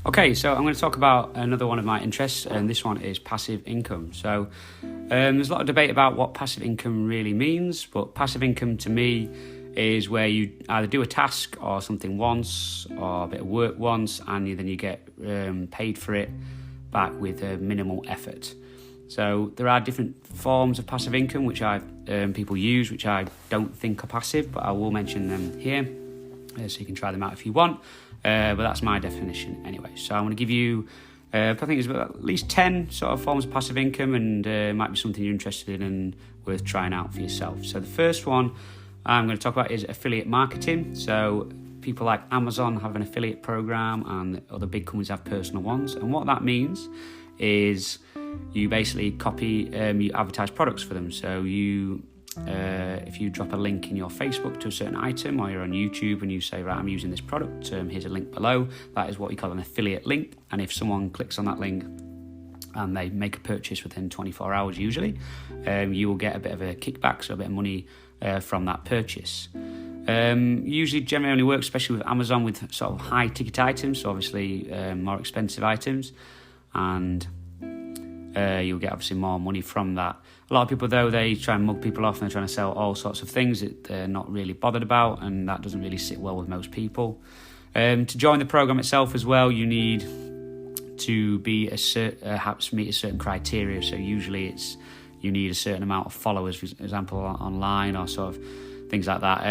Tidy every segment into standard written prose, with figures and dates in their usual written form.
Okay, so I'm going to talk about another one of my interests, and this one is passive income. So there's a lot of debate about what passive income really means, but passive income to me is where you either do a task or something once or a bit of work once, and then you get paid for it back with a minimal effort. So there are different forms of passive income which people use, which I don't think are passive, but I will mention them here, so you can try them out if you want. But that's my definition anyway. So I'm going to give you, I think it's at least 10 sort of forms of passive income, and it might be something you're interested in and worth trying out for yourself. So the first one I'm going to talk about is affiliate marketing. So people like Amazon have an affiliate program, and other big companies have personal ones. And what that means is you basically you advertise products for them. So if you drop a link in your Facebook to a certain item, or you're on YouTube and you say, right, I'm using this product, here's a link below, that is what we call an affiliate link. And if someone clicks on that link and they make a purchase within 24 hours usually, you will get a bit of a kickback, so a bit of money from that purchase. Usually generally only works, especially with Amazon, with sort of high ticket items, so obviously more expensive items, and you'll get obviously more money from that. A lot of people, though, they try and mug people off and they're trying to sell all sorts of things that they're not really bothered about, and that doesn't really sit well with most people. To join the program itself as well, you need to be perhaps meet a certain criteria. So usually you need a certain amount of followers, for example, online or sort of things like that.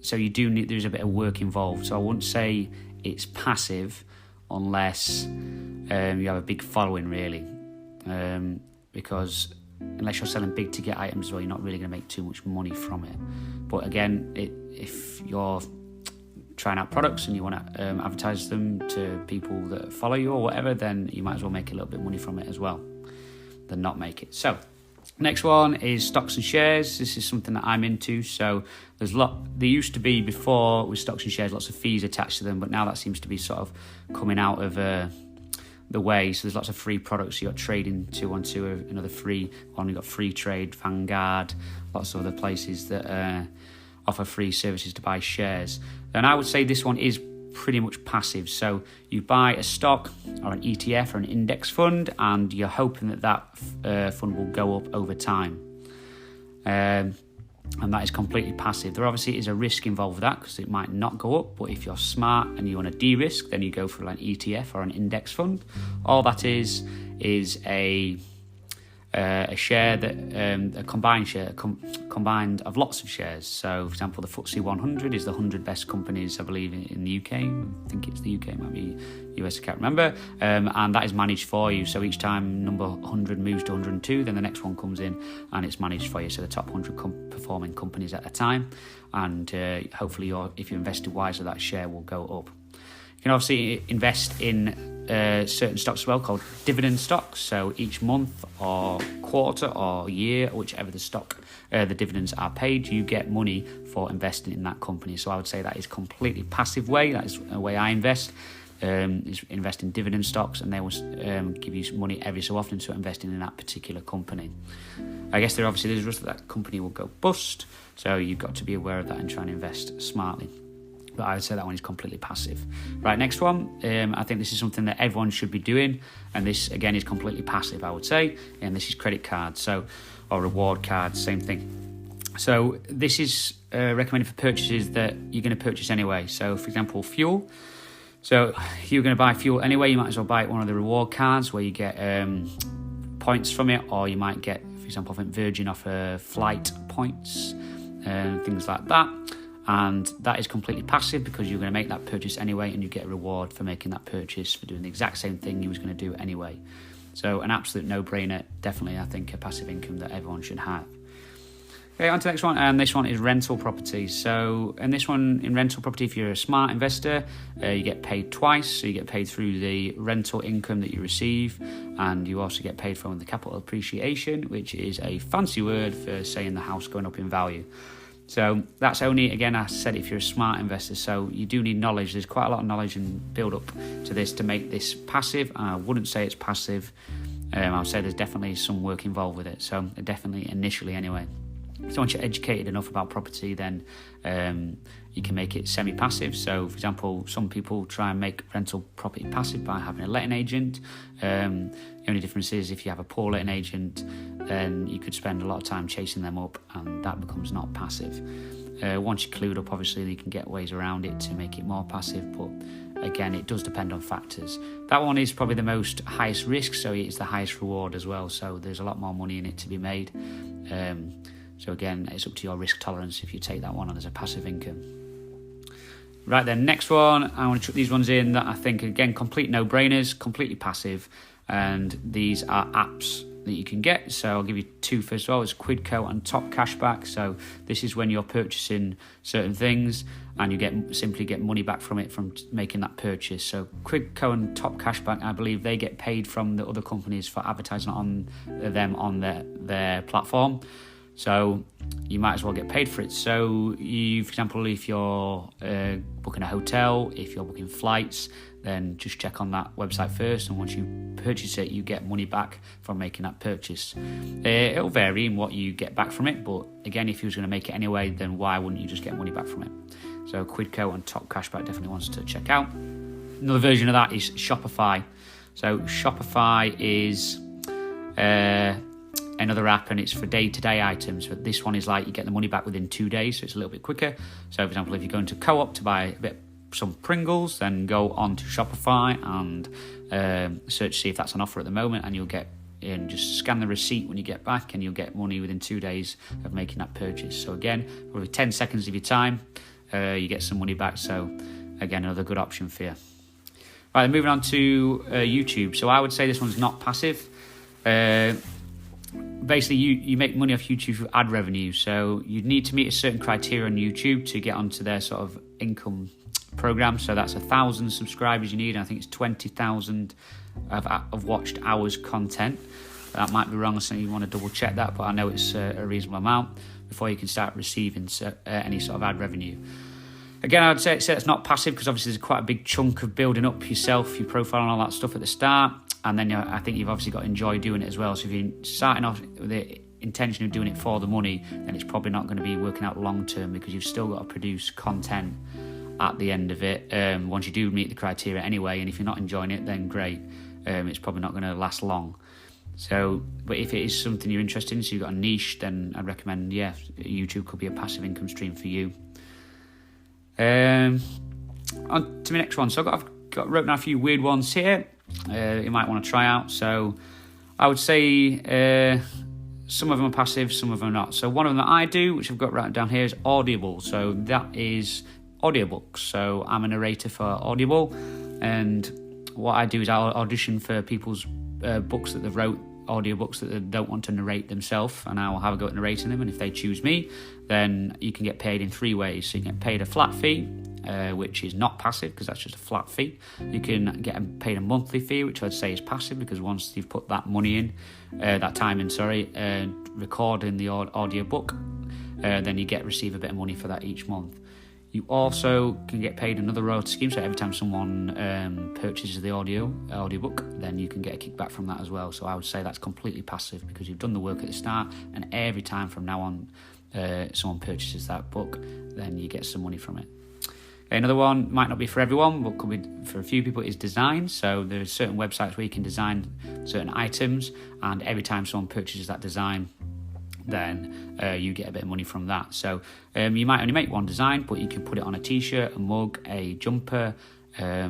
So there's a bit of work involved. So I wouldn't say it's passive unless you have a big following, really. Because unless you're selling big ticket items as well, you're not really going to make too much money from it. But again, if you're trying out products and you want to advertise them to people that follow you or whatever, then you might as well make a little bit of money from it as well than not make it. So next one is stocks and shares. This is something that I'm into. So there used to be, before with stocks and shares, lots of fees attached to them, but now that seems to be sort of coming out of the way. So there's lots of free products. You got trading 212, another free one. You got Free Trade, Vanguard, lots of other places that offer free services to buy shares. And I would say this one is pretty much passive. So you buy a stock or an ETF or an index fund, and you're hoping that fund will go up over time. And that is completely passive. There obviously is a risk involved with that, because it might not go up, but if you're smart and you want to de-risk, then you go for an ETF or an index fund. All that is a share that a combined of lots of shares. So, for example, the FTSE 100 is the 100 best companies, I believe, in the UK. I think it's the UK, it might be US, I can't remember. And that is managed for you. So each time number 100 moves to 102, then the next one comes in and it's managed for you. So the top 100 performing companies at a time. And hopefully, if you invested wisely, that share will go up. You can obviously invest in certain stocks as well, called dividend stocks. So each month or quarter or year, whichever the dividends are paid, you get money for investing in that company. So I would say that is completely passive way. That is a way I invest. Is invest in dividend stocks, and they will give you some money every so often to investing in that particular company. I guess there's a risk that company will go bust, so you've got to be aware of that and try and invest smartly. But I would say that one is completely passive. Right, next one. I think this is something that everyone should be doing, and this again is completely passive, I would say. And this is credit cards, or reward cards, same thing. So this is recommended for purchases that you're going to purchase anyway. So, for example, fuel. So if you're going to buy fuel anyway, you might as well buy one of the reward cards where you get points from it, or you might get, for example, I think Virgin offer flight points and things like that. And that is completely passive, because you're going to make that purchase anyway, and you get a reward for making that purchase, for doing the exact same thing you was going to do anyway. So an absolute no-brainer, definitely, I think, a passive income that everyone should have. Okay, on to the next one, and this one is rental properties. So in this one, in rental property, if you're a smart investor, you get paid twice. So you get paid through the rental income that you receive, and you also get paid from the capital appreciation, which is a fancy word for saying the house going up in value. So that's only, again, I said, if you're a smart investor. So you do need knowledge. There's quite a lot of knowledge and build up to this to make this passive. And I wouldn't say it's passive. I'll say there's definitely some work involved with it. So definitely initially anyway. So once you're educated enough about property, then you can make it semi-passive. So, for example, some people try and make rental property passive by having a letting agent. The only difference is if you have a poor letting agent, then you could spend a lot of time chasing them up, and that becomes not passive. Once you're clued up, obviously, you can get ways around it to make it more passive, but again, it does depend on factors. That one is probably the most highest risk, so it's the highest reward as well, so there's a lot more money in it to be made. So again, it's up to your risk tolerance if you take that one on as a passive income. Right then, next one, I want to chuck these ones in that I think, again, complete no-brainers, completely passive, and these are apps that you can get. So I'll give you two first of all. It's Quidco and Top Cashback. So this is when you're purchasing certain things and you simply get money back from it from making that purchase. So Quidco and Top Cashback, I believe they get paid from the other companies for advertising on them on their platform. So you might as well get paid for it. So for example, if you're booking a hotel, if you're booking flights, then just check on that website first, and once you purchase it, you get money back from making that purchase. It'll vary in what you get back from it, but again, if you was going to make it anyway, then why wouldn't you just get money back from it? So Quidco and Top Cashback definitely wants to check out. Another version of that is Shopify. So Shopify is another app, and it's for day-to-day items, but this one is like you get the money back within 2 days, so it's a little bit quicker. So for example, if you go into Co-op to buy some Pringles, then go on to Shopify and search, see if that's on offer at the moment, and you'll get in, just scan the receipt when you get back, and you'll get money within 2 days of making that purchase. So again, probably 10 seconds of your time, you get some money back. So again, another good option for you. Right, moving on to YouTube. So I would say this one's not passive. Basically, you make money off YouTube through ad revenue. So you need to meet a certain criteria on YouTube to get onto their sort of income program. So that's 1,000 subscribers you need, and I think it's 20,000 of watched hours content. That might be wrong, so you want to double check that, but I know it's a reasonable amount before you can start receiving any sort of ad revenue. Again, I would say it's not passive, because obviously there's quite a big chunk of building up yourself, your profile and all that stuff at the start, and then I think you've obviously got to enjoy doing it as well. So if you're starting off with the intention of doing it for the money, then it's probably not going to be working out long term, because you've still got to produce content at the end of it, once you do meet the criteria anyway. And if you're not enjoying it, then great, it's probably not going to last long. So, but if it is something you're interested in, so you've got a niche, then I'd recommend, YouTube could be a passive income stream for you. On to my next one. So I've got wrote down a few weird ones here you might want to try out. So I would say some of them are passive, some of them are not. So one of them that I do, which I've got written down here, is Audible. So that is audiobooks. So I'm a narrator for Audible, and what I do is I'll audition for people's books that they've wrote, audiobooks that they don't want to narrate themselves, and I will have a go at narrating them. And if they choose me, then you can get paid in 3 ways. So you can get paid a flat fee, which is not passive, because that's just a flat fee. You can get paid a monthly fee, which I'd say is passive, because once you've put that money in, that time in, recording the audiobook, then you receive a bit of money for that each month. You also can get paid another royalty scheme, so every time someone purchases the audiobook, then you can get a kickback from that as well. So I would say that's completely passive, because you've done the work at the start, and every time from now on someone purchases that book, then you get some money from it. Another one might not be for everyone, but could be for a few people, is design. So there's certain websites where you can design certain items, and every time someone purchases that design, then you get a bit of money from that. So you might only make one design, but you can put it on a t-shirt, a mug, a jumper, a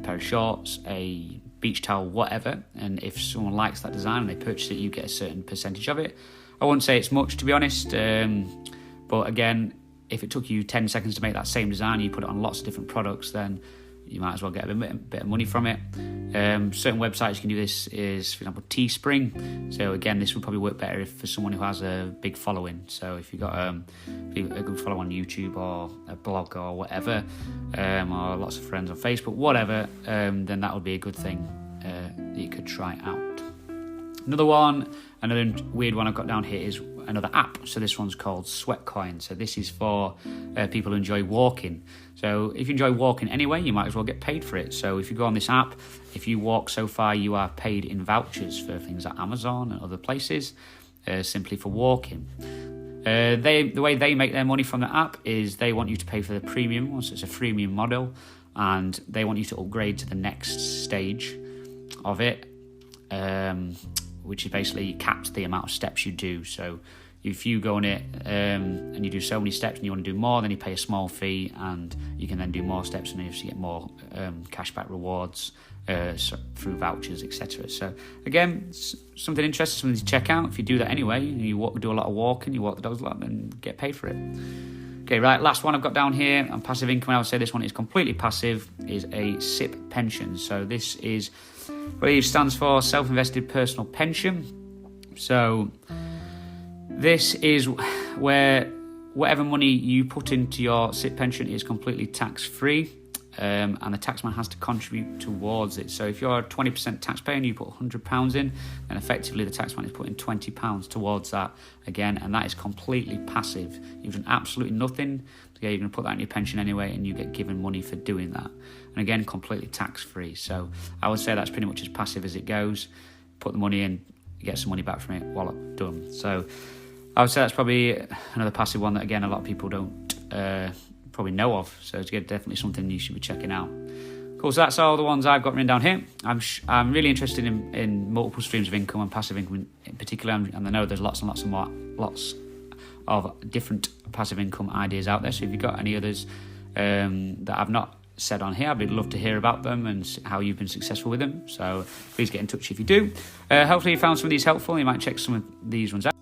pair of shorts, a beach towel, whatever. And if someone likes that design and they purchase it, you get a certain percentage of it. I wouldn't say it's much, to be honest, but again, if it took you 10 seconds to make that same design, you put it on lots of different products, then you might as well get a bit of money from it. Certain websites you can do this is, for example, Teespring. So again, this would probably work better for someone who has a big following. So if you've got a good follow on YouTube or a blog or whatever, or lots of friends on Facebook, whatever, then that would be a good thing that you could try out. Another weird one I've got down here is another app. So this one's called Sweatcoin. So this is for people who enjoy walking. So if you enjoy walking anyway, you might as well get paid for it. So if you go on this app, if you walk so far, you are paid in vouchers for things like Amazon and other places, simply for walking. The way they make their money from the app is they want you to pay for the premium, so it's a freemium model, and they want you to upgrade to the next stage of it, which is basically capped the amount of steps you do. So if you go on it and you do so many steps and you want to do more, then you pay a small fee, and you can then do more steps and you get more cashback rewards through vouchers, etc. So again, something interesting, something to check out. If you do that anyway, you do a lot of walking, you walk the dogs a lot, and get paid for it. Okay, right, last one I've got down here on passive income, I would say this one is completely passive, is a SIP pension. So this is, I believe, stands for self-invested personal pension. So this is where whatever money you put into your SIP pension is completely tax-free, and the taxman has to contribute towards it. So if you're a 20% taxpayer and you put £100 in, then effectively the taxman is putting £20 towards that again, and that is completely passive. You've done absolutely nothing. You're going to put that in your pension anyway, and you get given money for doing that. And again, completely tax-free. So I would say that's pretty much as passive as it goes. Put the money in, you get some money back from it while it's done. So I would say that's probably another passive one that, again, a lot of people don't probably know of. So it's definitely something you should be checking out. Cool, so that's all the ones I've got written down here. I'm really interested in multiple streams of income and passive income in particular, and I know there's lots of different passive income ideas out there. So if you've got any others that I've not said on here, I'd love to hear about them and how you've been successful with them. So please get in touch if you do. Hopefully you found some of these helpful. You might check some of these ones out.